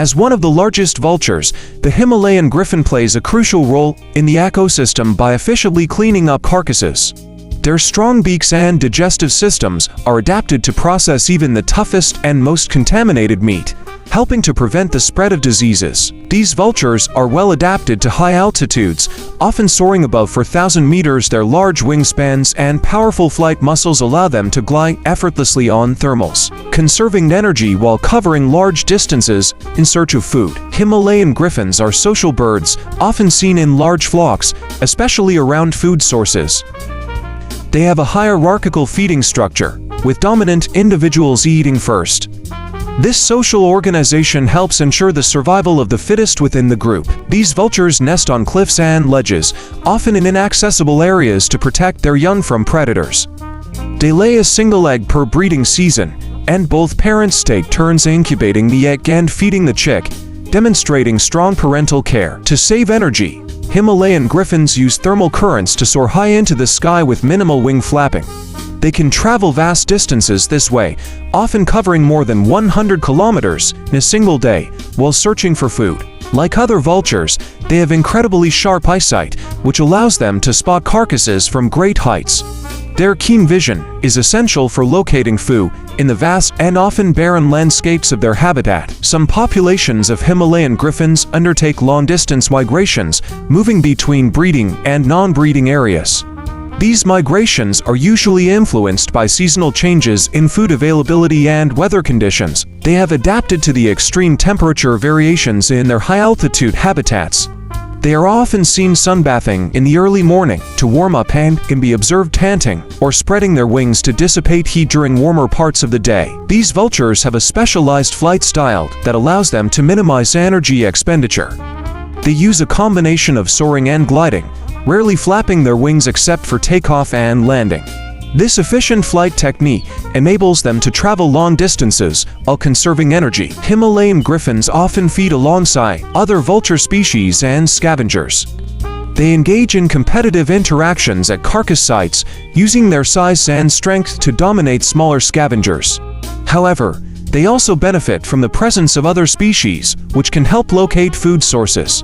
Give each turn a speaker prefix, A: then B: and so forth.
A: As one of the largest vultures, the Himalayan griffon plays a crucial role in the ecosystem by efficiently cleaning up carcasses. Their strong beaks and digestive systems are adapted to process even the toughest and most contaminated meat, helping to prevent the spread of diseases. These vultures are well adapted to high altitudes, often soaring above 4,000 meters. Their large wingspans and powerful flight muscles allow them to glide effortlessly on thermals, conserving energy while covering large distances in search of food. Himalayan griffons are social birds, often seen in large flocks, especially around food sources. They have a hierarchical feeding structure, with dominant individuals eating first. This social organization helps ensure the survival of the fittest within the group. These vultures nest on cliffs and ledges, often in inaccessible areas to protect their young from predators. They lay a single egg per breeding season, and both parents take turns incubating the egg and feeding the chick, demonstrating strong parental care. To save energy, Himalayan griffons use thermal currents to soar high into the sky with minimal wing flapping. They can travel vast distances this way, often covering more than 100 kilometers in a single day, while searching for food. Like other vultures, they have incredibly sharp eyesight, which allows them to spot carcasses from great heights. Their keen vision is essential for locating food in the vast and often barren landscapes of their habitat. Some populations of Himalayan griffons undertake long-distance migrations, moving between breeding and non-breeding areas. These migrations are usually influenced by seasonal changes in food availability and weather conditions. They have adapted to the extreme temperature variations in their high-altitude habitats. They are often seen sunbathing in the early morning to warm up and can be observed panting or spreading their wings to dissipate heat during warmer parts of the day. These vultures have a specialized flight style that allows them to minimize energy expenditure. They use a combination of soaring and gliding, rarely flapping their wings except for takeoff and landing. This efficient flight technique enables them to travel long distances while conserving energy. Himalayan griffons often feed alongside other vulture species and scavengers. They engage in competitive interactions at carcass sites, using their size and strength to dominate smaller scavengers. However, they also benefit from the presence of other species, which can help locate food sources.